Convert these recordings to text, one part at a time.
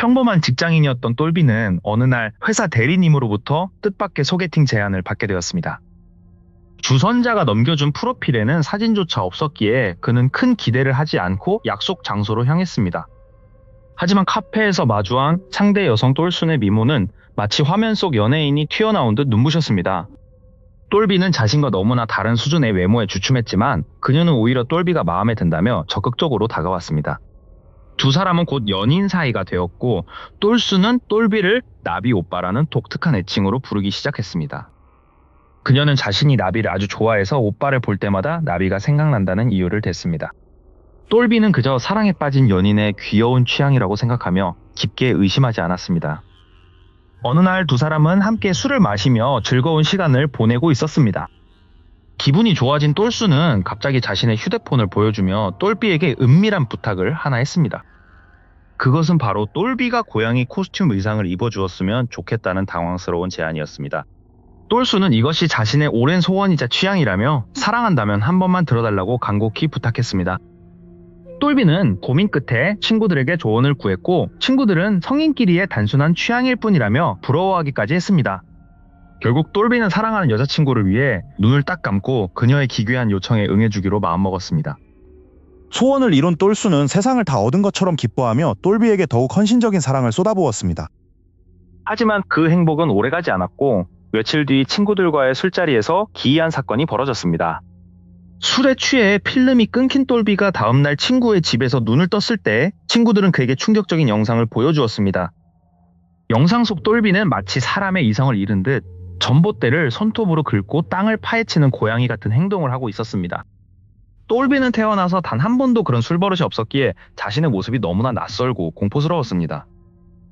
평범한 직장인이었던 똘비는 어느 날 회사 대리님으로부터 뜻밖의 소개팅 제안을 받게 되었습니다. 주선자가 넘겨준 프로필에는 사진조차 없었기에 그는 큰 기대를 하지 않고 약속 장소로 향했습니다. 하지만 카페에서 마주한 상대 여성 똘순의 미모는 마치 화면 속 연예인이 튀어나온 듯 눈부셨습니다. 똘비는 자신과 너무나 다른 수준의 외모에 주춤했지만 그녀는 오히려 똘비가 마음에 든다며 적극적으로 다가왔습니다. 두 사람은 곧 연인 사이가 되었고 똘수는 똘비를 나비 오빠라는 독특한 애칭으로 부르기 시작했습니다. 그녀는 자신이 나비를 아주 좋아해서 오빠를 볼 때마다 나비가 생각난다는 이유를 댔습니다. 똘비는 그저 사랑에 빠진 연인의 귀여운 취향이라고 생각하며 깊게 의심하지 않았습니다. 어느 날 두 사람은 함께 술을 마시며 즐거운 시간을 보내고 있었습니다. 기분이 좋아진 똘수는 갑자기 자신의 휴대폰을 보여주며 똘비에게 은밀한 부탁을 하나 했습니다. 그것은 바로 똘비가 고양이 코스튬 의상을 입어주었으면 좋겠다는 당황스러운 제안이었습니다. 똘수는 이것이 자신의 오랜 소원이자 취향이라며 사랑한다면 한 번만 들어달라고 간곡히 부탁했습니다. 똘비는 고민 끝에 친구들에게 조언을 구했고 친구들은 성인끼리의 단순한 취향일 뿐이라며 부러워하기까지 했습니다. 결국 똘비는 사랑하는 여자친구를 위해 눈을 딱 감고 그녀의 기괴한 요청에 응해주기로 마음먹었습니다. 소원을 이룬 똘수는 세상을 다 얻은 것처럼 기뻐하며 똘비에게 더욱 헌신적인 사랑을 쏟아부었습니다. 하지만 그 행복은 오래가지 않았고 며칠 뒤 친구들과의 술자리에서 기이한 사건이 벌어졌습니다. 술에 취해 필름이 끊긴 똘비가 다음날 친구의 집에서 눈을 떴을 때 친구들은 그에게 충격적인 영상을 보여주었습니다. 영상 속 똘비는 마치 사람의 이성을 잃은 듯 전봇대를 손톱으로 긁고 땅을 파헤치는 고양이 같은 행동을 하고 있었습니다. 똘비는 태어나서 단 한 번도 그런 술버릇이 없었기에 자신의 모습이 너무나 낯설고 공포스러웠습니다.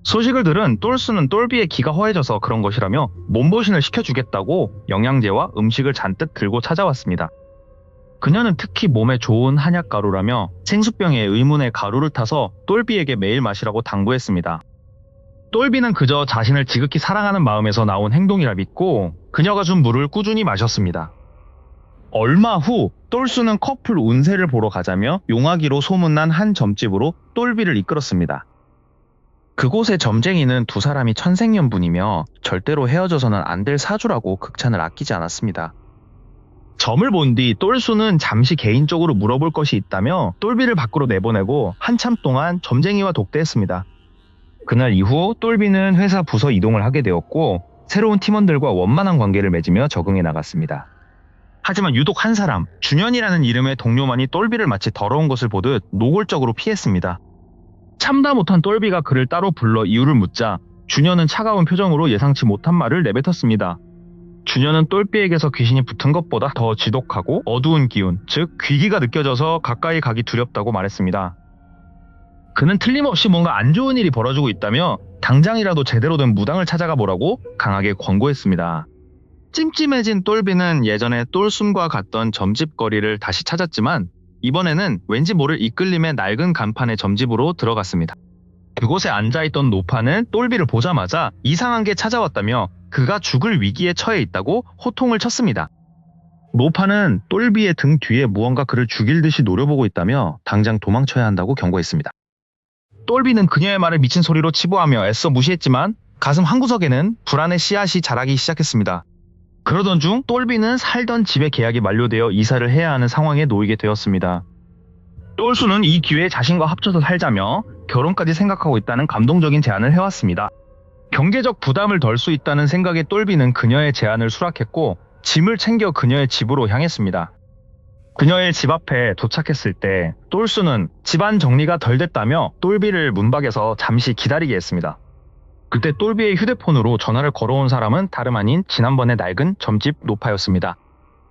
소식을 들은 똘수는 똘비의 기가 허해져서 그런 것이라며 몸보신을 시켜주겠다고 영양제와 음식을 잔뜩 들고 찾아왔습니다. 그녀는 특히 몸에 좋은 한약가루라며 생수병에 의문의 가루를 타서 똘비에게 매일 마시라고 당부했습니다. 똘비는 그저 자신을 지극히 사랑하는 마음에서 나온 행동이라 믿고 그녀가 준 물을 꾸준히 마셨습니다. 얼마 후 똘수는 커플 운세를 보러 가자며 용하기로 소문난 한 점집으로 똘비를 이끌었습니다. 그곳의 점쟁이는 두 사람이 천생연분이며 절대로 헤어져서는 안 될 사주라고 극찬을 아끼지 않았습니다. 점을 본 뒤 똘수는 잠시 개인적으로 물어볼 것이 있다며 똘비를 밖으로 내보내고 한참 동안 점쟁이와 독대했습니다. 그날 이후 똘비는 회사 부서 이동을 하게 되었고 새로운 팀원들과 원만한 관계를 맺으며 적응해 나갔습니다. 하지만 유독 한 사람, 준현이라는 이름의 동료만이 똘비를 마치 더러운 것을 보듯 노골적으로 피했습니다. 참다 못한 똘비가 그를 따로 불러 이유를 묻자 준현은 차가운 표정으로 예상치 못한 말을 내뱉었습니다. 준현은 똘비에게서 귀신이 붙은 것보다 더 지독하고 어두운 기운, 즉 귀기가 느껴져서 가까이 가기 두렵다고 말했습니다. 그는 틀림없이 뭔가 안 좋은 일이 벌어지고 있다며 당장이라도 제대로 된 무당을 찾아가 보라고 강하게 권고했습니다. 찜찜해진 똘비는 예전에 똘순과 갔던 점집 거리를 다시 찾았지만 이번에는 왠지 모를 이끌림의 낡은 간판의 점집으로 들어갔습니다. 그곳에 앉아있던 노파는 똘비를 보자마자 이상한 게 찾아왔다며 그가 죽을 위기에 처해 있다고 호통을 쳤습니다. 노파는 똘비의 등 뒤에 무언가 그를 죽일 듯이 노려보고 있다며 당장 도망쳐야 한다고 경고했습니다. 똘비는 그녀의 말을 미친 소리로 치부하며 애써 무시했지만 가슴 한구석에는 불안의 씨앗이 자라기 시작했습니다. 그러던 중 똘비는 살던 집의 계약이 만료되어 이사를 해야 하는 상황에 놓이게 되었습니다. 똘수는 이 기회에 자신과 합쳐서 살자며 결혼까지 생각하고 있다는 감동적인 제안을 해왔습니다. 경제적 부담을 덜 수 있다는 생각에 똘비는 그녀의 제안을 수락했고 짐을 챙겨 그녀의 집으로 향했습니다. 그녀의 집 앞에 도착했을 때 똘수는 집안 정리가 덜 됐다며 똘비를 문밖에서 잠시 기다리게 했습니다. 그때 똘비의 휴대폰으로 전화를 걸어온 사람은 다름 아닌 지난번에 낡은 점집 노파였습니다.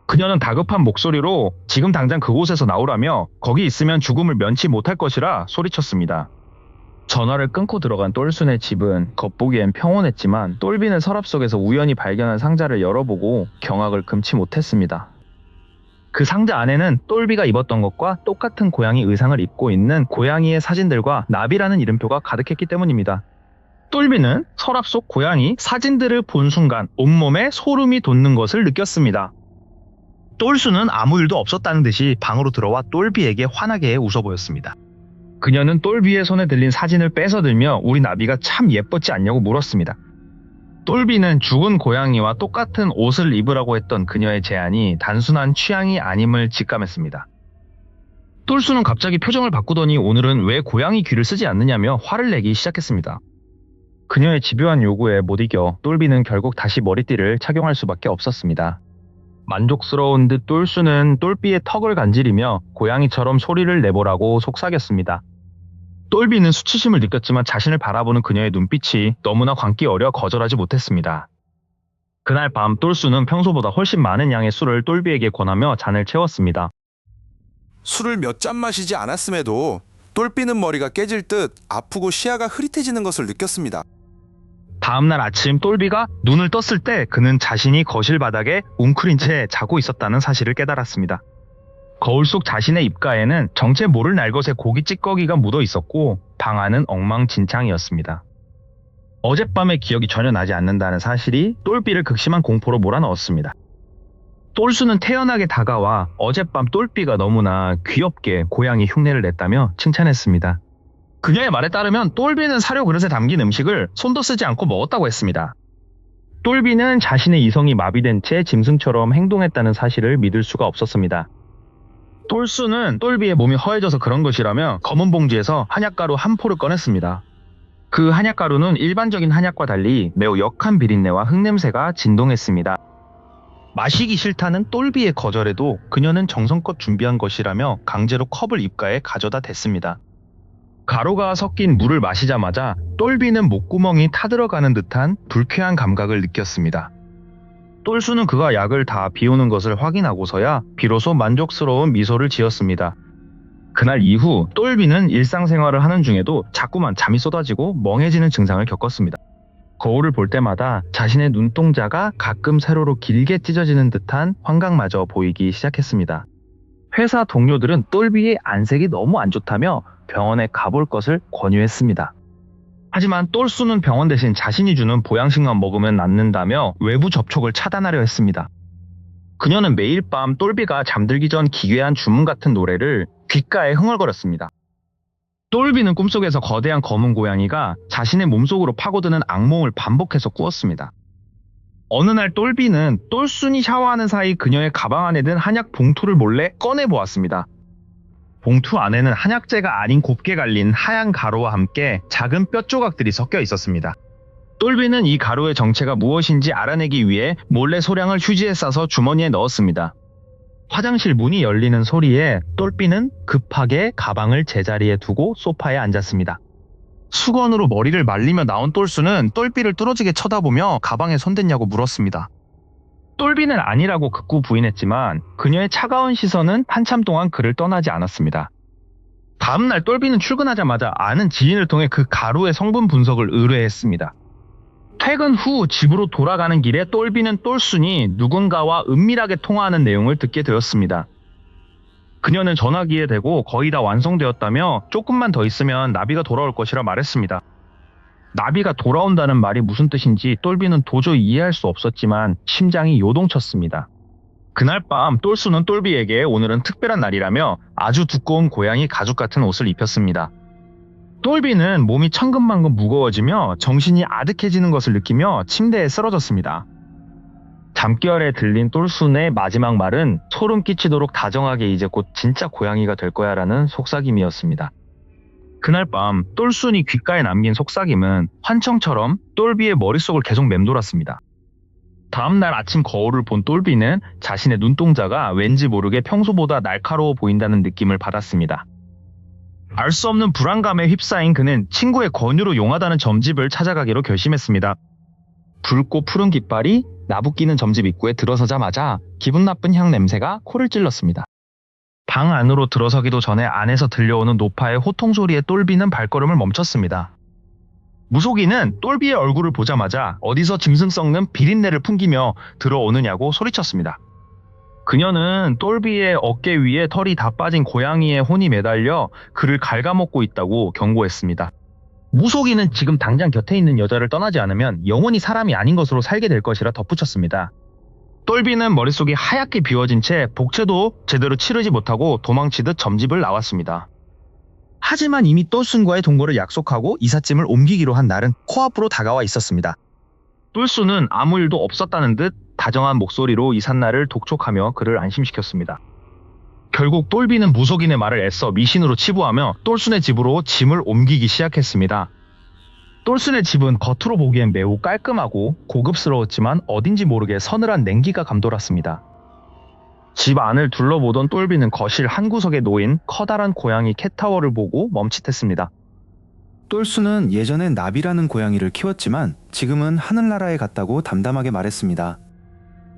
그녀는 다급한 목소리로 지금 당장 그곳에서 나오라며 거기 있으면 죽음을 면치 못할 것이라 소리쳤습니다. 전화를 끊고 들어간 똘순의 집은 겉보기엔 평온했지만 똘비는 서랍 속에서 우연히 발견한 상자를 열어보고 경악을 금치 못했습니다. 그 상자 안에는 똘비가 입었던 것과 똑같은 고양이 의상을 입고 있는 고양이의 사진들과 나비라는 이름표가 가득했기 때문입니다. 똘비는 서랍 속 고양이 사진들을 본 순간 온몸에 소름이 돋는 것을 느꼈습니다. 똘수는 아무 일도 없었다는 듯이 방으로 들어와 똘비에게 환하게 웃어 보였습니다. 그녀는 똘비의 손에 들린 사진을 뺏어들며 우리 나비가 참 예뻤지 않냐고 물었습니다. 똘비는 죽은 고양이와 똑같은 옷을 입으라고 했던 그녀의 제안이 단순한 취향이 아님을 직감했습니다. 똘수는 갑자기 표정을 바꾸더니 오늘은 왜 고양이 귀를 쓰지 않느냐며 화를 내기 시작했습니다. 그녀의 집요한 요구에 못 이겨 똘비는 결국 다시 머리띠를 착용할 수밖에 없었습니다. 만족스러운 듯 똘수는 똘비의 턱을 간지리며 고양이처럼 소리를 내보라고 속삭였습니다. 똘비는 수치심을 느꼈지만 자신을 바라보는 그녀의 눈빛이 너무나 광기 어려 거절하지 못했습니다. 그날 밤 똘수는 평소보다 훨씬 많은 양의 술을 똘비에게 권하며 잔을 채웠습니다. 술을 몇 잔 마시지 않았음에도 똘비는 머리가 깨질 듯 아프고 시야가 흐릿해지는 것을 느꼈습니다. 다음날 아침 똘비가 눈을 떴을 때 그는 자신이 거실 바닥에 웅크린 채 자고 있었다는 사실을 깨달았습니다. 거울 속 자신의 입가에는 정체 모를 날것의 고기 찌꺼기가 묻어 있었고 방 안은 엉망진창이었습니다. 어젯밤의 기억이 전혀 나지 않는다는 사실이 똘비를 극심한 공포로 몰아넣었습니다. 똘수는 태연하게 다가와 어젯밤 똘비가 너무나 귀엽게 고양이 흉내를 냈다며 칭찬했습니다. 그녀의 말에 따르면 똘비는 사료 그릇에 담긴 음식을 손도 쓰지 않고 먹었다고 했습니다. 똘비는 자신의 이성이 마비된 채 짐승처럼 행동했다는 사실을 믿을 수가 없었습니다. 똘수는 똘비의 몸이 허해져서 그런 것이라며 검은 봉지에서 한약가루 한 포를 꺼냈습니다. 그 한약가루는 일반적인 한약과 달리 매우 역한 비린내와 흙냄새가 진동했습니다. 마시기 싫다는 똘비의 거절에도 그녀는 정성껏 준비한 것이라며 강제로 컵을 입가에 가져다 댔습니다. 가루가 섞인 물을 마시자마자 똘비는 목구멍이 타들어가는 듯한 불쾌한 감각을 느꼈습니다. 똘수는 그가 약을 다 비우는 것을 확인하고서야 비로소 만족스러운 미소를 지었습니다. 그날 이후 똘비는 일상생활을 하는 중에도 자꾸만 잠이 쏟아지고 멍해지는 증상을 겪었습니다. 거울을 볼 때마다 자신의 눈동자가 가끔 세로로 길게 찢어지는 듯한 환각마저 보이기 시작했습니다. 회사 동료들은 똘비의 안색이 너무 안 좋다며 병원에 가볼 것을 권유했습니다. 하지만 똘수는 병원 대신 자신이 주는 보양식만 먹으면 낫는다며 외부 접촉을 차단하려 했습니다. 그녀는 매일 밤 똘비가 잠들기 전 기괴한 주문 같은 노래를 귓가에 흥얼거렸습니다. 똘비는 꿈속에서 거대한 검은 고양이가 자신의 몸속으로 파고드는 악몽을 반복해서 꾸었습니다. 어느 날 똘비는 똘순이 샤워하는 사이 그녀의 가방 안에 든 한약 봉투를 몰래 꺼내보았습니다. 봉투 안에는 한약재가 아닌 곱게 갈린 하얀 가루와 함께 작은 뼈 조각들이 섞여 있었습니다. 똘비는 이 가루의 정체가 무엇인지 알아내기 위해 몰래 소량을 휴지에 싸서 주머니에 넣었습니다. 화장실 문이 열리는 소리에 똘비는 급하게 가방을 제자리에 두고 소파에 앉았습니다. 수건으로 머리를 말리며 나온 똘수는 똘비를 뚫어지게 쳐다보며 가방에 손댔냐고 물었습니다. 똘비는 아니라고 극구 부인했지만 그녀의 차가운 시선은 한참 동안 그를 떠나지 않았습니다. 다음날 똘비는 출근하자마자 아는 지인을 통해 그 가루의 성분 분석을 의뢰했습니다. 퇴근 후 집으로 돌아가는 길에 똘비는 똘순이 누군가와 은밀하게 통화하는 내용을 듣게 되었습니다. 그녀는 전화기에 대고 거의 다 완성되었다며 조금만 더 있으면 나비가 돌아올 것이라 말했습니다. 나비가 돌아온다는 말이 무슨 뜻인지 똘비는 도저히 이해할 수 없었지만 심장이 요동쳤습니다. 그날 밤 똘수는 똘비에게 오늘은 특별한 날이라며 아주 두꺼운 고양이 가죽 같은 옷을 입혔습니다. 똘비는 몸이 천근만근 무거워지며 정신이 아득해지는 것을 느끼며 침대에 쓰러졌습니다. 잠결에 들린 똘순의 마지막 말은 소름 끼치도록 다정하게 이제 곧 진짜 고양이가 될 거야 라는 속삭임이었습니다. 그날 밤 똘순이 귓가에 남긴 속삭임은 환청처럼 똘비의 머릿속을 계속 맴돌았습니다. 다음날 아침 거울을 본 똘비는 자신의 눈동자가 왠지 모르게 평소보다 날카로워 보인다는 느낌을 받았습니다. 알 수 없는 불안감에 휩싸인 그는 친구의 권유로 용하다는 점집을 찾아가기로 결심했습니다. 붉고 푸른 깃발이 나부끼는 점집 입구에 들어서자마자 기분 나쁜 향 냄새가 코를 찔렀습니다. 방 안으로 들어서기도 전에 안에서 들려오는 노파의 호통 소리에 똘비는 발걸음을 멈췄습니다. 무속인은 똘비의 얼굴을 보자마자 어디서 짐승 썩는 비린내를 풍기며 들어오느냐고 소리쳤습니다. 그녀는 똘비의 어깨 위에 털이 다 빠진 고양이의 혼이 매달려 그를 갉아먹고 있다고 경고했습니다. 무속인은 지금 당장 곁에 있는 여자를 떠나지 않으면 영원히 사람이 아닌 것으로 살게 될 것이라 덧붙였습니다. 똘비는 머릿속이 하얗게 비워진 채 복채도 제대로 치르지 못하고 도망치듯 점집을 나왔습니다. 하지만 이미 똘순과의 동거를 약속하고 이삿짐을 옮기기로 한 날은 코앞으로 다가와 있었습니다. 똘순은 아무 일도 없었다는 듯 다정한 목소리로 이삿날을 독촉하며 그를 안심시켰습니다. 결국 똘비는 무속인의 말을 애써 미신으로 치부하며 똘순의 집으로 짐을 옮기기 시작했습니다. 똘순의 집은 겉으로 보기엔 매우 깔끔하고 고급스러웠지만 어딘지 모르게 서늘한 냉기가 감돌았습니다. 집 안을 둘러보던 똘비는 거실 한 구석에 놓인 커다란 고양이 캣타워를 보고 멈칫했습니다. 똘수는 예전엔 나비라는 고양이를 키웠지만 지금은 하늘나라에 갔다고 담담하게 말했습니다.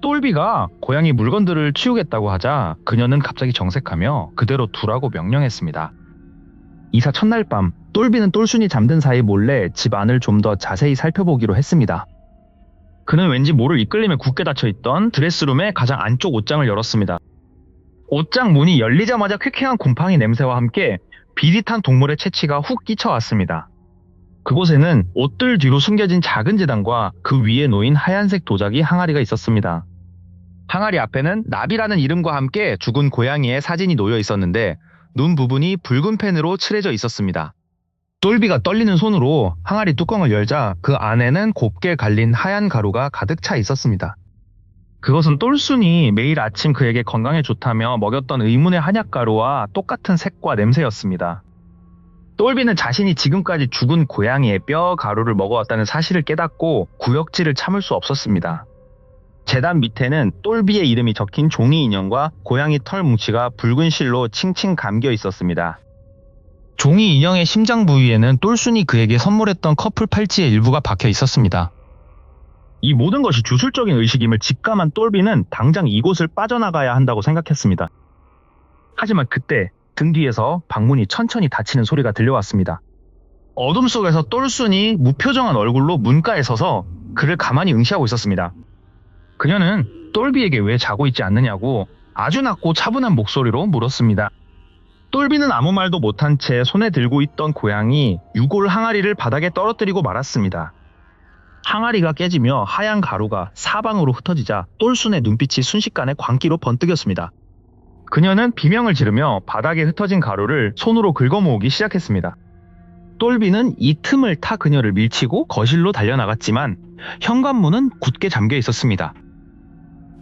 똘비가 고양이 물건들을 치우겠다고 하자 그녀는 갑자기 정색하며 그대로 두라고 명령했습니다. 이사 첫날 밤 똘비는 똘순이 잠든 사이 몰래 집 안을 좀 더 자세히 살펴보기로 했습니다. 그는 왠지 모를 이끌림에 굳게 닫혀있던 드레스룸의 가장 안쪽 옷장을 열었습니다. 옷장 문이 열리자마자 쾌쾌한 곰팡이 냄새와 함께 비릿한 동물의 채취가 훅 끼쳐왔습니다. 그곳에는 옷들 뒤로 숨겨진 작은 재단과 그 위에 놓인 하얀색 도자기 항아리가 있었습니다. 항아리 앞에는 나비라는 이름과 함께 죽은 고양이의 사진이 놓여 있었는데 눈 부분이 붉은 펜으로 칠해져 있었습니다. 똘비가 떨리는 손으로 항아리 뚜껑을 열자 그 안에는 곱게 갈린 하얀 가루가 가득 차 있었습니다. 그것은 똘순이 매일 아침 그에게 건강에 좋다며 먹였던 의문의 한약가루와 똑같은 색과 냄새였습니다. 똘비는 자신이 지금까지 죽은 고양이의 뼈 가루를 먹어왔다는 사실을 깨닫고 구역질을 참을 수 없었습니다. 재단 밑에는 똘비의 이름이 적힌 종이 인형과 고양이 털 뭉치가 붉은 실로 칭칭 감겨 있었습니다. 종이 인형의 심장 부위에는 똘순이 그에게 선물했던 커플 팔찌의 일부가 박혀 있었습니다. 이 모든 것이 주술적인 의식임을 직감한 똘비는 당장 이곳을 빠져나가야 한다고 생각했습니다. 하지만 그때 등 뒤에서 방문이 천천히 닫히는 소리가 들려왔습니다. 어둠 속에서 똘순이 무표정한 얼굴로 문가에 서서 그를 가만히 응시하고 있었습니다. 그녀는 똘비에게 왜 자고 있지 않느냐고 아주 낮고 차분한 목소리로 물었습니다. 똘비는 아무 말도 못한 채 손에 들고 있던 고양이 유골 항아리를 바닥에 떨어뜨리고 말았습니다. 항아리가 깨지며 하얀 가루가 사방으로 흩어지자 똘순의 눈빛이 순식간에 광기로 번뜩였습니다. 그녀는 비명을 지르며 바닥에 흩어진 가루를 손으로 긁어모으기 시작했습니다. 똘비는 이 틈을 타 그녀를 밀치고 거실로 달려나갔지만 현관문은 굳게 잠겨 있었습니다.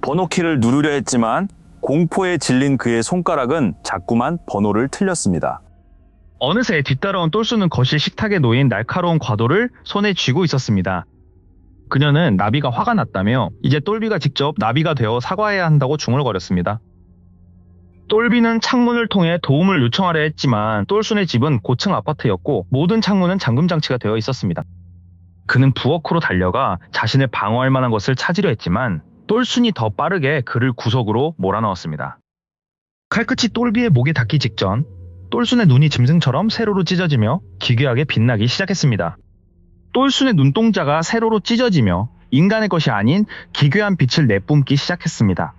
번호키를 누르려 했지만 공포에 질린 그의 손가락은 자꾸만 번호를 틀렸습니다. 어느새 뒤따라온 똘수는 거실 식탁에 놓인 날카로운 과도를 손에 쥐고 있었습니다. 그녀는 나비가 화가 났다며 이제 똘비가 직접 나비가 되어 사과해야 한다고 중얼거렸습니다. 똘비는 창문을 통해 도움을 요청하려 했지만 똘순의 집은 고층 아파트였고 모든 창문은 잠금장치가 되어 있었습니다. 그는 부엌으로 달려가 자신을 방어할 만한 것을 찾으려 했지만 똘순이 더 빠르게 그를 구석으로 몰아넣었습니다. 칼끝이 똘비의 목에 닿기 직전 똘순의 눈이 짐승처럼 세로로 찢어지며 기괴하게 빛나기 시작했습니다. 똘순의 눈동자가 세로로 찢어지며 인간의 것이 아닌 기괴한 빛을 내뿜기 시작했습니다.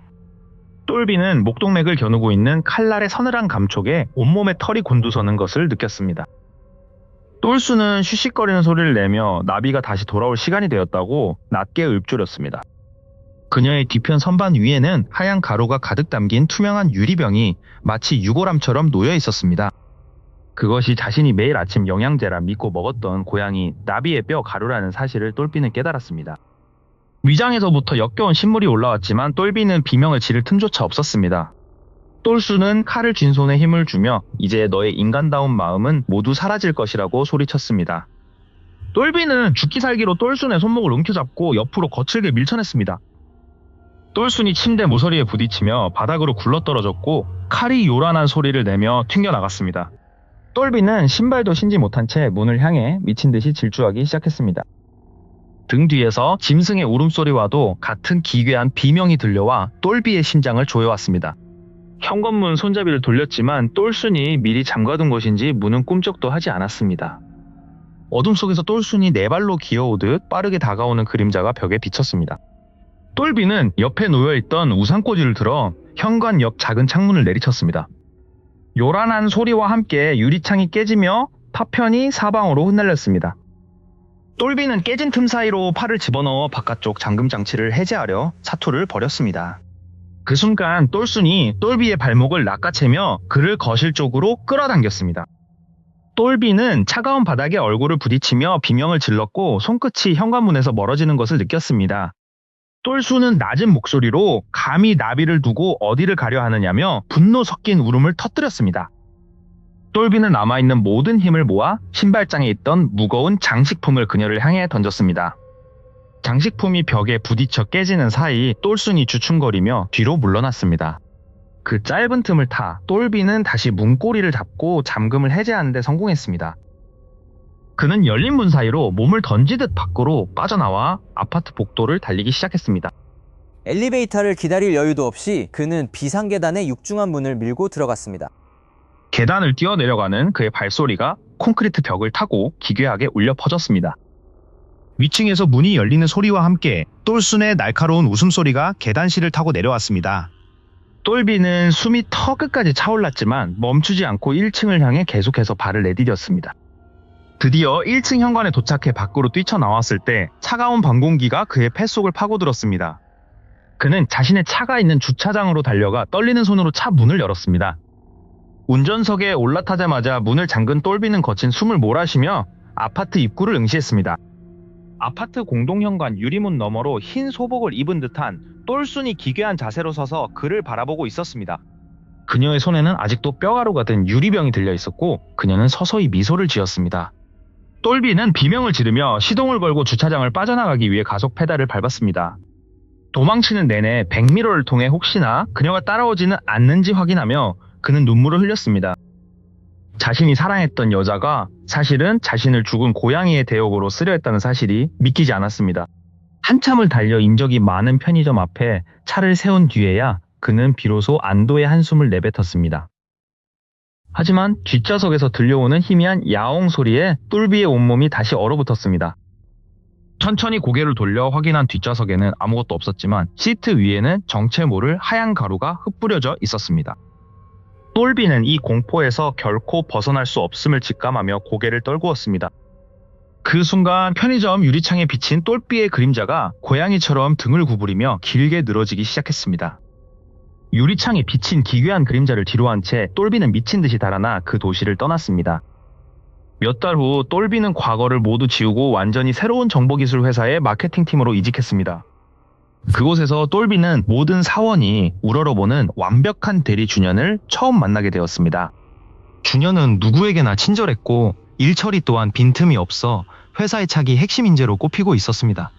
똘비는 목동맥을 겨누고 있는 칼날의 서늘한 감촉에 온몸에 털이 곤두서는 것을 느꼈습니다. 똘수는 쉬쉬거리는 소리를 내며 나비가 다시 돌아올 시간이 되었다고 낮게 읊조렸습니다. 그녀의 뒤편 선반 위에는 하얀 가루가 가득 담긴 투명한 유리병이 마치 유골함처럼 놓여 있었습니다. 그것이 자신이 매일 아침 영양제라 믿고 먹었던 고양이 나비의 뼈 가루라는 사실을 똘비는 깨달았습니다. 위장에서부터 역겨운 신물이 올라왔지만 똘비는 비명을 지를 틈조차 없었습니다. 똘수는 칼을 쥔 손에 힘을 주며 이제 너의 인간다운 마음은 모두 사라질 것이라고 소리쳤습니다. 똘비는 죽기 살기로 똘순의 손목을 움켜잡고 옆으로 거칠게 밀쳐냈습니다. 똘순이 침대 모서리에 부딪히며 바닥으로 굴러떨어졌고 칼이 요란한 소리를 내며 튕겨나갔습니다. 똘비는 신발도 신지 못한 채 문을 향해 미친 듯이 질주하기 시작했습니다. 등 뒤에서 짐승의 울음소리와도 같은 기괴한 비명이 들려와 똘비의 심장을 조여왔습니다. 현관문 손잡이를 돌렸지만 똘순이 미리 잠가둔 것인지 문은 꿈쩍도 하지 않았습니다. 어둠 속에서 똘순이 네 발로 기어오듯 빠르게 다가오는 그림자가 벽에 비쳤습니다. 똘비는 옆에 놓여있던 우산꽂이를 들어 현관 옆 작은 창문을 내리쳤습니다. 요란한 소리와 함께 유리창이 깨지며 파편이 사방으로 흩날렸습니다. 똘비는 깨진 틈 사이로 팔을 집어넣어 바깥쪽 잠금장치를 해제하려 사투를 벌였습니다. 그 순간 똘순이 똘비의 발목을 낚아채며 그를 거실 쪽으로 끌어당겼습니다. 똘비는 차가운 바닥에 얼굴을 부딪히며 비명을 질렀고 손끝이 현관문에서 멀어지는 것을 느꼈습니다. 똘수는 낮은 목소리로 감히 나비를 두고 어디를 가려 하느냐며 분노 섞인 울음을 터뜨렸습니다. 똘비는 남아있는 모든 힘을 모아 신발장에 있던 무거운 장식품을 그녀를 향해 던졌습니다. 장식품이 벽에 부딪혀 깨지는 사이 똘순이 주춤거리며 뒤로 물러났습니다. 그 짧은 틈을 타 똘비는 다시 문고리를 잡고 잠금을 해제하는 데 성공했습니다. 그는 열린 문 사이로 몸을 던지듯 밖으로 빠져나와 아파트 복도를 달리기 시작했습니다. 엘리베이터를 기다릴 여유도 없이 그는 비상계단의 육중한 문을 밀고 들어갔습니다. 계단을 뛰어내려가는 그의 발소리가 콘크리트 벽을 타고 기괴하게 울려 퍼졌습니다. 위층에서 문이 열리는 소리와 함께 똘순의 날카로운 웃음소리가 계단실을 타고 내려왔습니다. 똘비는 숨이 턱 끝까지 차올랐지만 멈추지 않고 1층을 향해 계속해서 발을 내디뎠습니다. 드디어 1층 현관에 도착해 밖으로 뛰쳐나왔을 때 차가운 밤 공기가 그의 폐속을 파고들었습니다. 그는 자신의 차가 있는 주차장으로 달려가 떨리는 손으로 차 문을 열었습니다. 운전석에 올라타자마자 문을 잠근 똘비는 거친 숨을 몰아쉬며 아파트 입구를 응시했습니다. 아파트 공동현관 유리문 너머로 흰 소복을 입은 듯한 똘순이 기괴한 자세로 서서 그를 바라보고 있었습니다. 그녀의 손에는 아직도 뼈가루가 든 유리병이 들려 있었고 그녀는 서서히 미소를 지었습니다. 똘비는 비명을 지르며 시동을 걸고 주차장을 빠져나가기 위해 가속 페달을 밟았습니다. 도망치는 내내 백미러를 통해 혹시나 그녀가 따라오지는 않는지 확인하며 그는 눈물을 흘렸습니다. 자신이 사랑했던 여자가 사실은 자신을 죽은 고양이의 대역으로 쓰려 했다는 사실이 믿기지 않았습니다. 한참을 달려 인적이 많은 편의점 앞에 차를 세운 뒤에야 그는 비로소 안도의 한숨을 내뱉었습니다. 하지만 뒷좌석에서 들려오는 희미한 야옹 소리에 똘비의 온몸이 다시 얼어붙었습니다. 천천히 고개를 돌려 확인한 뒷좌석에는 아무것도 없었지만 시트 위에는 정체 모를 하얀 가루가 흩뿌려져 있었습니다. 똘비는 이 공포에서 결코 벗어날 수 없음을 직감하며 고개를 떨구었습니다. 그 순간 편의점 유리창에 비친 똘비의 그림자가 고양이처럼 등을 구부리며 길게 늘어지기 시작했습니다. 유리창에 비친 기괴한 그림자를 뒤로한 채 똘비는 미친 듯이 달아나 그 도시를 떠났습니다. 몇 달 후 똘비는 과거를 모두 지우고 완전히 새로운 정보기술 회사의 마케팅팀으로 이직했습니다. 그곳에서 똘비는 모든 사원이 우러러보는 완벽한 대리 준현을 처음 만나게 되었습니다. 준현은 누구에게나 친절했고 일처리 또한 빈틈이 없어 회사의 차기 핵심 인재로 꼽히고 있었습니다.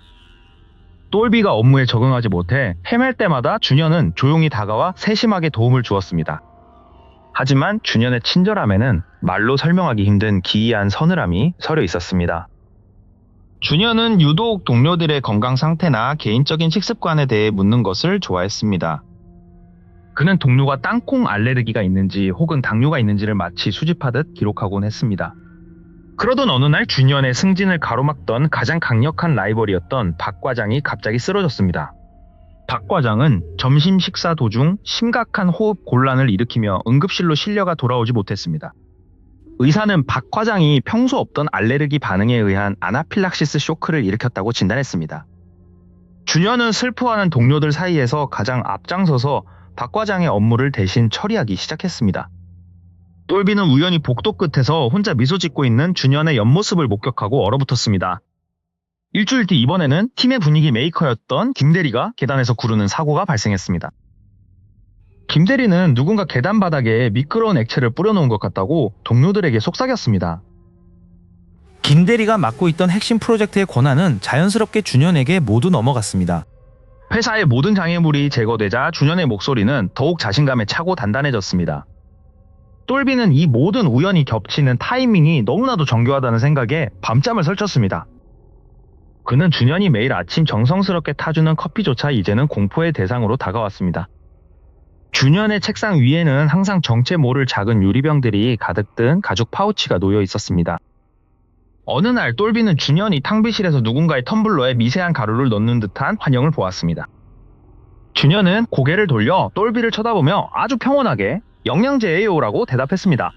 똘비가 업무에 적응하지 못해 헤맬 때마다 준현은 조용히 다가와 세심하게 도움을 주었습니다. 하지만 준현의 친절함에는 말로 설명하기 힘든 기이한 서늘함이 서려 있었습니다. 준현은 유독 동료들의 건강 상태나 개인적인 식습관에 대해 묻는 것을 좋아했습니다. 그는 동료가 땅콩 알레르기가 있는지 혹은 당뇨가 있는지를 마치 수집하듯 기록하곤 했습니다. 그러던 어느 날 준현의 승진을 가로막던 가장 강력한 라이벌이었던 박 과장이 갑자기 쓰러졌습니다. 박 과장은 점심 식사 도중 심각한 호흡 곤란을 일으키며 응급실로 실려가 돌아오지 못했습니다. 의사는 박 과장이 평소 없던 알레르기 반응에 의한 아나필락시스 쇼크를 일으켰다고 진단했습니다. 준현은 슬퍼하는 동료들 사이에서 가장 앞장서서 박 과장의 업무를 대신 처리하기 시작했습니다. 똘비는 우연히 복도 끝에서 혼자 미소 짓고 있는 준현의 옆모습을 목격하고 얼어붙었습니다. 일주일 뒤 이번에는 팀의 분위기 메이커였던 김대리가 계단에서 구르는 사고가 발생했습니다. 김대리는 누군가 계단 바닥에 미끄러운 액체를 뿌려놓은 것 같다고 동료들에게 속삭였습니다. 김대리가 맡고 있던 핵심 프로젝트의 권한은 자연스럽게 준현에게 모두 넘어갔습니다. 회사의 모든 장애물이 제거되자 준현의 목소리는 더욱 자신감에 차고 단단해졌습니다. 똘비는 이 모든 우연히 겹치는 타이밍이 너무나도 정교하다는 생각에 밤잠을 설쳤습니다. 그는 준현이 매일 아침 정성스럽게 타주는 커피조차 이제는 공포의 대상으로 다가왔습니다. 준현의 책상 위에는 항상 정체 모를 작은 유리병들이 가득 든 가죽 파우치가 놓여 있었습니다. 어느 날 똘비는 준현이 탕비실에서 누군가의 텀블러에 미세한 가루를 넣는 듯한 환영을 보았습니다. 준현은 고개를 돌려 똘비를 쳐다보며 아주 평온하게 영양제예요라고 대답했습니다.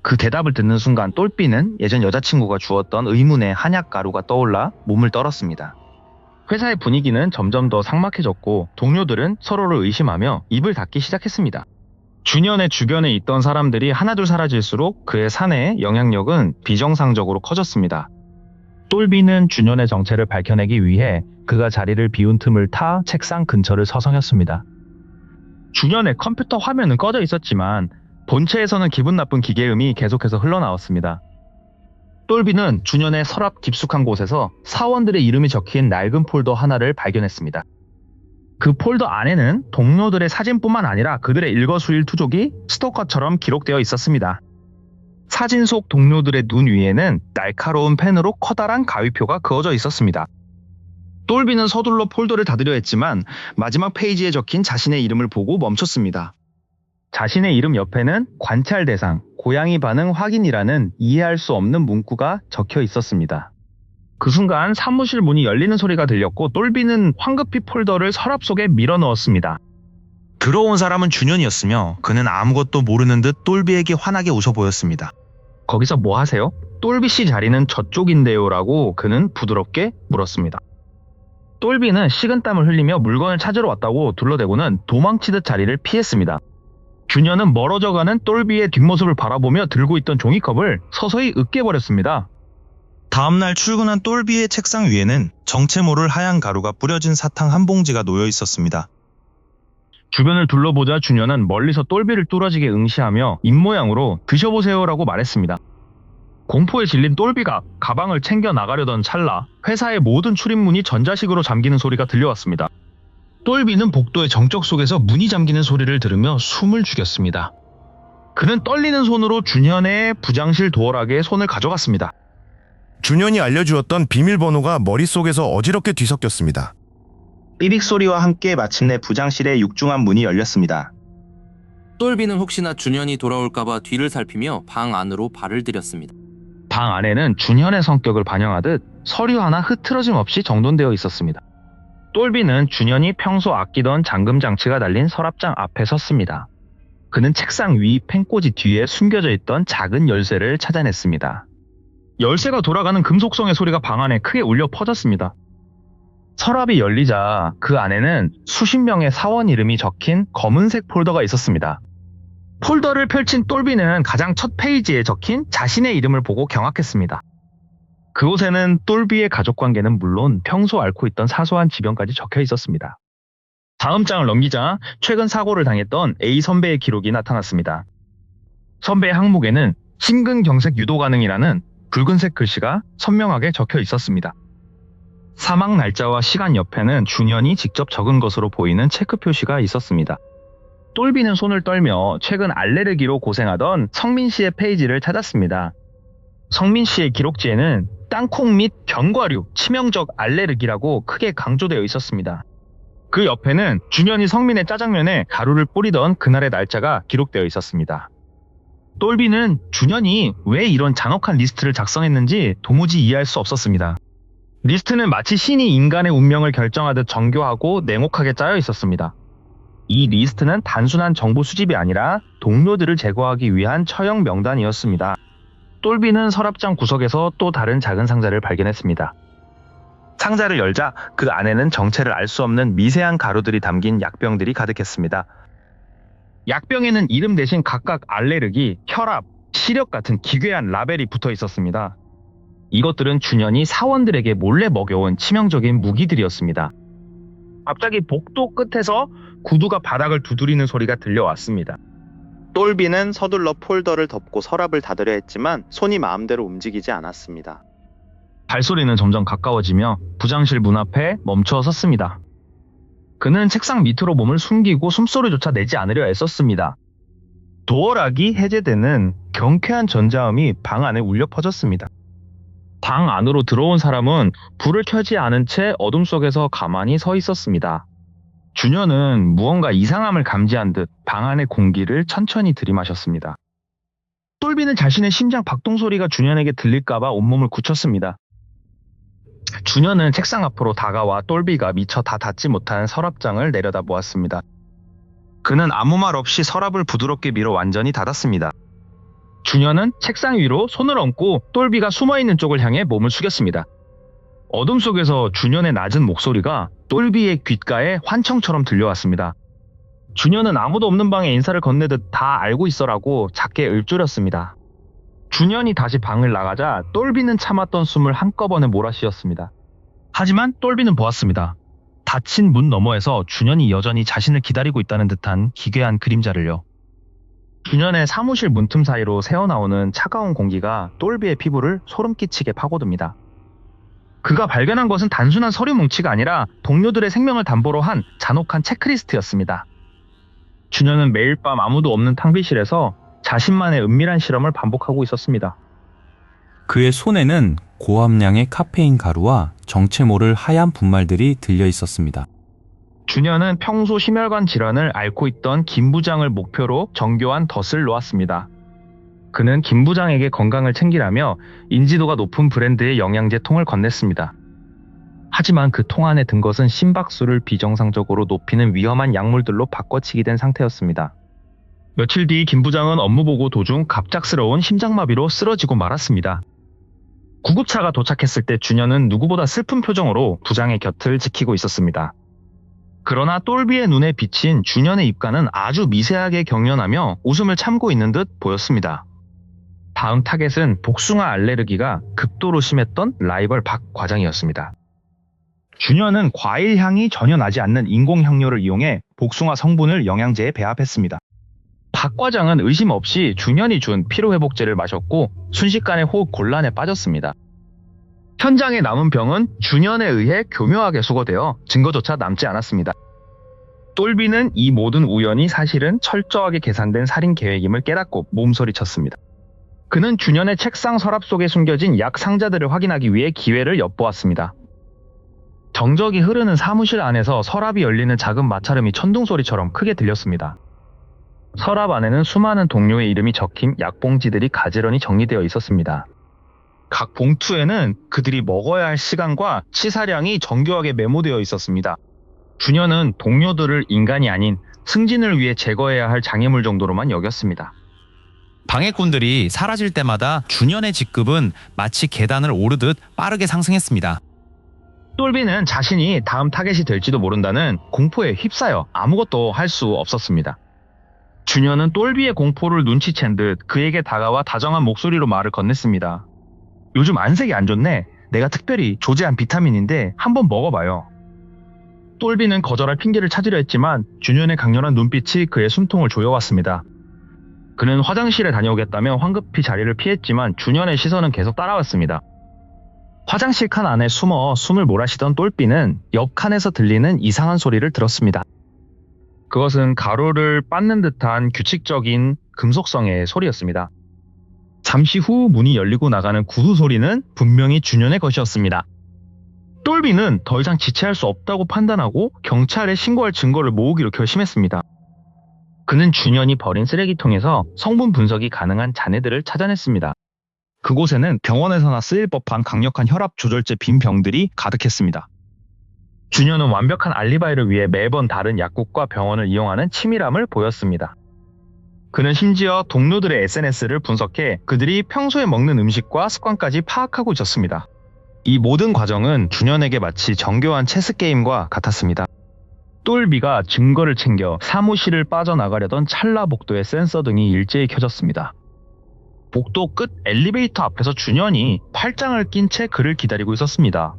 그 대답을 듣는 순간 똘비는 예전 여자친구가 주었던 의문의 한약 가루가 떠올라 몸을 떨었습니다. 회사의 분위기는 점점 더 삭막해졌고 동료들은 서로를 의심하며 입을 닫기 시작했습니다. 준현의 주변에 있던 사람들이 하나둘 사라질수록 그의 사내의 영향력은 비정상적으로 커졌습니다. 똘비는 준현의 정체를 밝혀내기 위해 그가 자리를 비운 틈을 타 책상 근처를 서성였습니다. 준현의 컴퓨터 화면은 꺼져 있었지만 본체에서는 기분 나쁜 기계음이 계속해서 흘러나왔습니다. 똘비는 준현의 서랍 깊숙한 곳에서 사원들의 이름이 적힌 낡은 폴더 하나를 발견했습니다. 그 폴더 안에는 동료들의 사진뿐만 아니라 그들의 일거수일투족이 스토커처럼 기록되어 있었습니다. 사진 속 동료들의 눈 위에는 날카로운 펜으로 커다란 가위표가 그어져 있었습니다. 똘비는 서둘러 폴더를 닫으려 했지만 마지막 페이지에 적힌 자신의 이름을 보고 멈췄습니다. 자신의 이름 옆에는 관찰 대상, 고양이 반응 확인이라는 이해할 수 없는 문구가 적혀 있었습니다. 그 순간 사무실 문이 열리는 소리가 들렸고 똘비는 황급히 폴더를 서랍 속에 밀어 넣었습니다. 들어온 사람은 준현이었으며 그는 아무것도 모르는 듯 똘비에게 환하게 웃어 보였습니다. 거기서 뭐 하세요? 똘비 씨 자리는 저쪽인데요 라고 그는 부드럽게 물었습니다. 똘비는 식은땀을 흘리며 물건을 찾으러 왔다고 둘러대고는 도망치듯 자리를 피했습니다. 준현은 멀어져가는 똘비의 뒷모습을 바라보며 들고 있던 종이컵을 서서히 으깨버렸습니다. 다음날 출근한 똘비의 책상 위에는 정체 모를 하얀 가루가 뿌려진 사탕 한 봉지가 놓여 있었습니다. 주변을 둘러보자 준현은 멀리서 똘비를 뚫어지게 응시하며 입모양으로 드셔보세요라고 말했습니다. 공포에 질린 똘비가 가방을 챙겨 나가려던 찰나 회사의 모든 출입문이 전자식으로 잠기는 소리가 들려왔습니다. 똘비는 복도의 정적 속에서 문이 잠기는 소리를 들으며 숨을 죽였습니다. 그는 떨리는 손으로 준현의 부장실 도어락에 손을 가져갔습니다. 준현이 알려주었던 비밀번호가 머릿속에서 어지럽게 뒤섞였습니다. 삐빅 소리와 함께 마침내 부장실의 육중한 문이 열렸습니다. 똘비는 혹시나 준현이 돌아올까봐 뒤를 살피며 방 안으로 발을 들였습니다. 방 안에는 준현의 성격을 반영하듯 서류 하나 흐트러짐 없이 정돈되어 있었습니다. 똘비는 준현이 평소 아끼던 잠금 장치가 달린 서랍장 앞에 섰습니다. 그는 책상 위 펜꽂이 뒤에 숨겨져 있던 작은 열쇠를 찾아냈습니다. 열쇠가 돌아가는 금속성의 소리가 방 안에 크게 울려 퍼졌습니다. 서랍이 열리자 그 안에는 수십 명의 사원 이름이 적힌 검은색 폴더가 있었습니다. 폴더를 펼친 똘비는 가장 첫 페이지에 적힌 자신의 이름을 보고 경악했습니다. 그곳에는 똘비의 가족관계는 물론 평소 앓고 있던 사소한 지병까지 적혀 있었습니다. 다음 장을 넘기자 최근 사고를 당했던 A 선배의 기록이 나타났습니다. 선배의 항목에는 심근경색 유도 가능이라는 붉은색 글씨가 선명하게 적혀 있었습니다. 사망 날짜와 시간 옆에는 준현이 직접 적은 것으로 보이는 체크 표시가 있었습니다. 똘비는 손을 떨며 최근 알레르기로 고생하던 성민 씨의 페이지를 찾았습니다. 성민 씨의 기록지에는 땅콩 및 견과류, 치명적 알레르기라고 크게 강조되어 있었습니다. 그 옆에는 준현이 성민의 짜장면에 가루를 뿌리던 그날의 날짜가 기록되어 있었습니다. 똘비는 준현이 왜 이런 잔혹한 리스트를 작성했는지 도무지 이해할 수 없었습니다. 리스트는 마치 신이 인간의 운명을 결정하듯 정교하고 냉혹하게 짜여 있었습니다. 이 리스트는 단순한 정보 수집이 아니라 동료들을 제거하기 위한 처형 명단이었습니다. 똘비는 서랍장 구석에서 또 다른 작은 상자를 발견했습니다. 상자를 열자 그 안에는 정체를 알 수 없는 미세한 가루들이 담긴 약병들이 가득했습니다. 약병에는 이름 대신 각각 알레르기, 혈압, 시력 같은 기괴한 라벨이 붙어 있었습니다. 이것들은 준현이 사원들에게 몰래 먹여온 치명적인 무기들이었습니다. 갑자기 복도 끝에서 구두가 바닥을 두드리는 소리가 들려왔습니다. 똘비는 서둘러 폴더를 덮고 서랍을 닫으려 했지만 손이 마음대로 움직이지 않았습니다. 발소리는 점점 가까워지며 부장실 문 앞에 멈춰 섰습니다. 그는 책상 밑으로 몸을 숨기고 숨소리조차 내지 않으려 애썼습니다. 도어락이 해제되는 경쾌한 전자음이 방 안에 울려 퍼졌습니다. 방 안으로 들어온 사람은 불을 켜지 않은 채 어둠 속에서 가만히 서 있었습니다. 준현은 무언가 이상함을 감지한 듯 방 안의 공기를 천천히 들이마셨습니다. 똘비는 자신의 심장 박동 소리가 준현에게 들릴까봐 온몸을 굳혔습니다. 준현은 책상 앞으로 다가와 똘비가 미처 다 닫지 못한 서랍장을 내려다보았습니다. 그는 아무 말 없이 서랍을 부드럽게 밀어 완전히 닫았습니다. 준현은 책상 위로 손을 얹고 똘비가 숨어있는 쪽을 향해 몸을 숙였습니다. 어둠 속에서 준현의 낮은 목소리가 똘비의 귓가에 환청처럼 들려왔습니다. 준현은 아무도 없는 방에 인사를 건네듯 다 알고 있어라고 작게 읊조렸습니다. 준현이 다시 방을 나가자 똘비는 참았던 숨을 한꺼번에 몰아쉬었습니다. 하지만 똘비는 보았습니다. 닫힌 문 너머에서 준현이 여전히 자신을 기다리고 있다는 듯한 기괴한 그림자를요. 준현의 사무실 문틈 사이로 새어나오는 차가운 공기가 똘비의 피부를 소름 끼치게 파고듭니다. 그가 발견한 것은 단순한 서류 뭉치가 아니라 동료들의 생명을 담보로 한 잔혹한 체크리스트였습니다. 준현은 매일 밤 아무도 없는 탕비실에서 자신만의 은밀한 실험을 반복하고 있었습니다. 그의 손에는 고함량의 카페인 가루와 정체 모를 하얀 분말들이 들려 있었습니다. 준현은 평소 심혈관 질환을 앓고 있던 김 부장을 목표로 정교한 덫을 놓았습니다. 그는 김 부장에게 건강을 챙기라며 인지도가 높은 브랜드의 영양제 통을 건넸습니다. 하지만 그 통 안에 든 것은 심박수를 비정상적으로 높이는 위험한 약물들로 바꿔치기 된 상태였습니다. 며칠 뒤 김 부장은 업무 보고 도중 갑작스러운 심장마비로 쓰러지고 말았습니다. 구급차가 도착했을 때 준현은 누구보다 슬픈 표정으로 부장의 곁을 지키고 있었습니다. 그러나 똘비의 눈에 비친 준현의 입가는 아주 미세하게 경련하며 웃음을 참고 있는 듯 보였습니다. 다음 타겟은 복숭아 알레르기가 극도로 심했던 라이벌 박 과장이었습니다. 준현은 과일 향이 전혀 나지 않는 인공향료를 이용해 복숭아 성분을 영양제에 배합했습니다. 박 과장은 의심 없이 준현이 준 피로회복제를 마셨고 순식간에 호흡 곤란에 빠졌습니다. 현장에 남은 병은 준현에 의해 교묘하게 수거되어 증거조차 남지 않았습니다. 똘비는 이 모든 우연이 사실은 철저하게 계산된 살인 계획임을 깨닫고 몸서리쳤습니다. 그는 준현의 책상 서랍 속에 숨겨진 약 상자들을 확인하기 위해 기회를 엿보았습니다. 정적이 흐르는 사무실 안에서 서랍이 열리는 작은 마찰음이 천둥소리처럼 크게 들렸습니다. 서랍 안에는 수많은 동료의 이름이 적힌 약봉지들이 가지런히 정리되어 있었습니다. 각 봉투에는 그들이 먹어야 할 시간과 치사량이 정교하게 메모되어 있었습니다. 준현은 동료들을 인간이 아닌 승진을 위해 제거해야 할 장애물 정도로만 여겼습니다. 방해꾼들이 사라질 때마다 준현의 직급은 마치 계단을 오르듯 빠르게 상승했습니다. 똘비는 자신이 다음 타겟이 될지도 모른다는 공포에 휩싸여 아무것도 할 수 없었습니다. 준현은 똘비의 공포를 눈치챈 듯 그에게 다가와 다정한 목소리로 말을 건넸습니다. 요즘 안색이 안 좋네. 내가 특별히 조제한 비타민인데 한번 먹어봐요. 똘비는 거절할 핑계를 찾으려 했지만 준현의 강렬한 눈빛이 그의 숨통을 조여왔습니다. 그는 화장실에 다녀오겠다며 황급히 자리를 피했지만 준현의 시선은 계속 따라왔습니다. 화장실 칸 안에 숨어 숨을 몰아쉬던 똘비는 옆 칸에서 들리는 이상한 소리를 들었습니다. 그것은 가루를 빻는 듯한 규칙적인 금속성의 소리였습니다. 잠시 후 문이 열리고 나가는 구두 소리는 분명히 준현의 것이었습니다. 똘비는 더 이상 지체할 수 없다고 판단하고 경찰에 신고할 증거를 모으기로 결심했습니다. 그는 준현이 버린 쓰레기통에서 성분 분석이 가능한 잔해들을 찾아냈습니다. 그곳에는 병원에서나 쓰일 법한 강력한 혈압 조절제 빈 병들이 가득했습니다. 준현은 완벽한 알리바이를 위해 매번 다른 약국과 병원을 이용하는 치밀함을 보였습니다. 그는 심지어 동료들의 SNS를 분석해 그들이 평소에 먹는 음식과 습관까지 파악하고 있었습니다. 이 모든 과정은 준현에게 마치 정교한 체스게임과 같았습니다. 똘비가 증거를 챙겨 사무실을 빠져나가려던 찰나 복도의 센서 등이 일제히 켜졌습니다. 복도 끝 엘리베이터 앞에서 준현이 팔짱을 낀 채 그를 기다리고 있었습니다.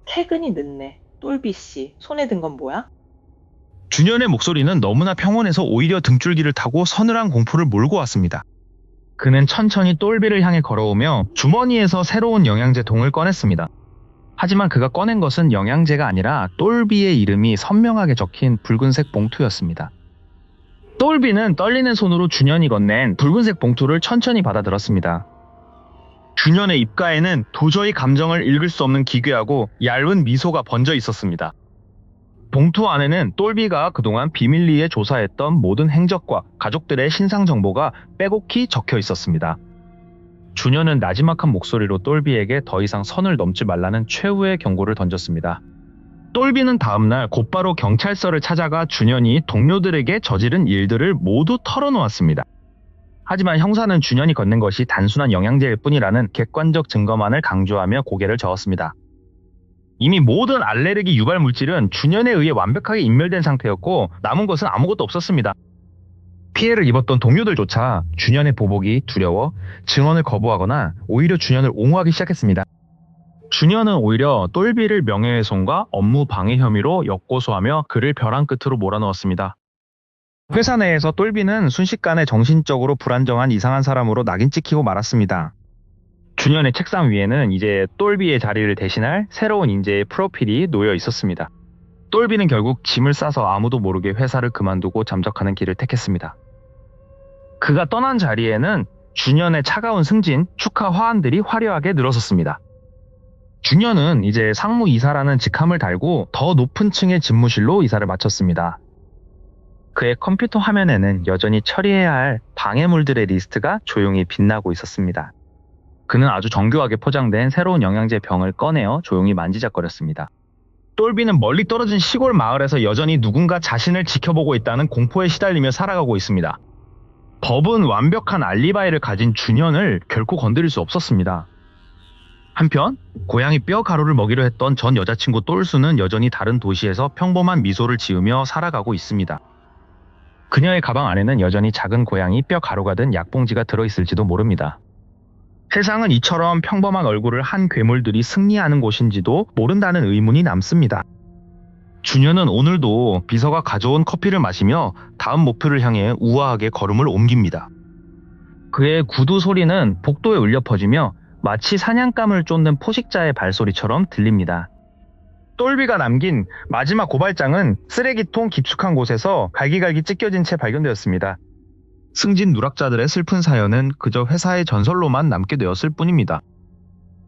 퇴근이 늦네. 똘비씨, 손에 든 건 뭐야? 준현의 목소리는 너무나 평온해서 오히려 등줄기를 타고 서늘한 공포를 몰고 왔습니다. 그는 천천히 똘비를 향해 걸어오며 주머니에서 새로운 영양제 통을 꺼냈습니다. 하지만 그가 꺼낸 것은 영양제가 아니라 똘비의 이름이 선명하게 적힌 붉은색 봉투였습니다. 똘비는 떨리는 손으로 준현이 건넨 붉은색 봉투를 천천히 받아들었습니다. 준현의 입가에는 도저히 감정을 읽을 수 없는 기괴하고 얇은 미소가 번져 있었습니다. 봉투 안에는 똘비가 그동안 비밀리에 조사했던 모든 행적과 가족들의 신상 정보가 빼곡히 적혀 있었습니다. 준현은 나지막한 목소리로 똘비에게 더 이상 선을 넘지 말라는 최후의 경고를 던졌습니다. 똘비는 다음날 곧바로 경찰서를 찾아가 준현이 동료들에게 저지른 일들을 모두 털어놓았습니다. 하지만 형사는 준현이 건넨 것이 단순한 영양제일 뿐이라는 객관적 증거만을 강조하며 고개를 저었습니다. 이미 모든 알레르기 유발 물질은 준현에 의해 완벽하게 인멸된 상태였고 남은 것은 아무것도 없었습니다. 피해를 입었던 동료들조차 준현의 보복이 두려워 증언을 거부하거나 오히려 준현을 옹호하기 시작했습니다. 준현은 오히려 똘비를 명예훼손과 업무 방해 혐의로 역고소하며 그를 벼랑 끝으로 몰아넣었습니다. 회사 내에서 똘비는 순식간에 정신적으로 불안정한 이상한 사람으로 낙인 찍히고 말았습니다. 준현의 책상 위에는 이제 똘비의 자리를 대신할 새로운 인재의 프로필이 놓여 있었습니다. 똘비는 결국 짐을 싸서 아무도 모르게 회사를 그만두고 잠적하는 길을 택했습니다. 그가 떠난 자리에는 준현의 차가운 승진, 축하 화환들이 화려하게 늘어섰습니다. 준현은 이제 상무이사라는 직함을 달고 더 높은 층의 집무실로 이사를 마쳤습니다. 그의 컴퓨터 화면에는 여전히 처리해야 할 방해물들의 리스트가 조용히 빛나고 있었습니다. 그는 아주 정교하게 포장된 새로운 영양제 병을 꺼내어 조용히 만지작거렸습니다. 똘비는 멀리 떨어진 시골 마을에서 여전히 누군가 자신을 지켜보고 있다는 공포에 시달리며 살아가고 있습니다. 법은 완벽한 알리바이를 가진 준현을 결코 건드릴 수 없었습니다. 한편 고양이 뼈 가루를 먹이려 했던 전 여자친구 똘수는 여전히 다른 도시에서 평범한 미소를 지으며 살아가고 있습니다. 그녀의 가방 안에는 여전히 작은 고양이 뼈 가루가 든 약봉지가 들어있을지도 모릅니다. 세상은 이처럼 평범한 얼굴을 한 괴물들이 승리하는 곳인지도 모른다는 의문이 남습니다. 준현은 오늘도 비서가 가져온 커피를 마시며 다음 목표를 향해 우아하게 걸음을 옮깁니다. 그의 구두 소리는 복도에 울려 퍼지며 마치 사냥감을 쫓는 포식자의 발소리처럼 들립니다. 똘비가 남긴 마지막 고발장은 쓰레기통 깊숙한 곳에서 갈기갈기 찢겨진 채 발견되었습니다. 승진 누락자들의 슬픈 사연은 그저 회사의 전설로만 남게 되었을 뿐입니다.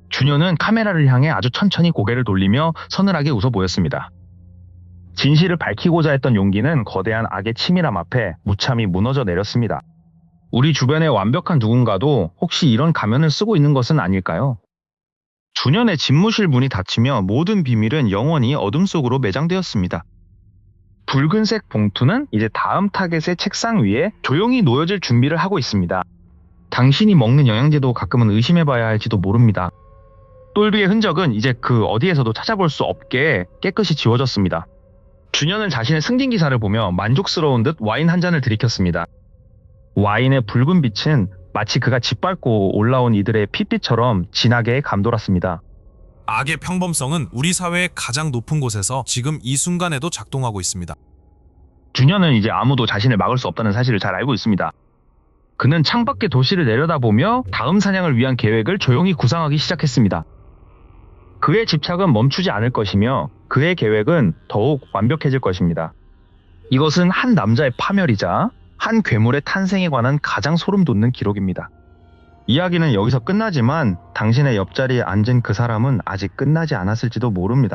준현은 카메라를 향해 아주 천천히 고개를 돌리며 서늘하게 웃어 보였습니다. 진실을 밝히고자 했던 용기는 거대한 악의 치밀함 앞에 무참히 무너져 내렸습니다. 우리 주변의 완벽한 누군가도 혹시 이런 가면을 쓰고 있는 것은 아닐까요? 준현의 집무실 문이 닫히며 모든 비밀은 영원히 어둠 속으로 매장되었습니다. 붉은색 봉투는 이제 다음 타겟의 책상 위에 조용히 놓여질 준비를 하고 있습니다. 당신이 먹는 영양제도 가끔은 의심해봐야 할지도 모릅니다. 똘비의 흔적은 이제 그 어디에서도 찾아볼 수 없게 깨끗이 지워졌습니다. 준현은 자신의 승진 기사를 보며 만족스러운 듯 와인 한 잔을 들이켰습니다. 와인의 붉은 빛은 마치 그가 짓밟고 올라온 이들의 핏빛처럼 진하게 감돌았습니다. 악의 평범성은 우리 사회의 가장 높은 곳에서 지금 이 순간에도 작동하고 있습니다. 준현은 이제 아무도 자신을 막을 수 없다는 사실을 잘 알고 있습니다. 그는 창밖의 도시를 내려다보며 다음 사냥을 위한 계획을 조용히 구상하기 시작했습니다. 그의 집착은 멈추지 않을 것이며 그의 계획은 더욱 완벽해질 것입니다. 이것은 한 남자의 파멸이자 한 괴물의 탄생에 관한 가장 소름 돋는 기록입니다. 이야기는 여기서 끝나지만 당신의 옆자리에 앉은 그 사람은 아직 끝나지 않았을지도 모릅니다.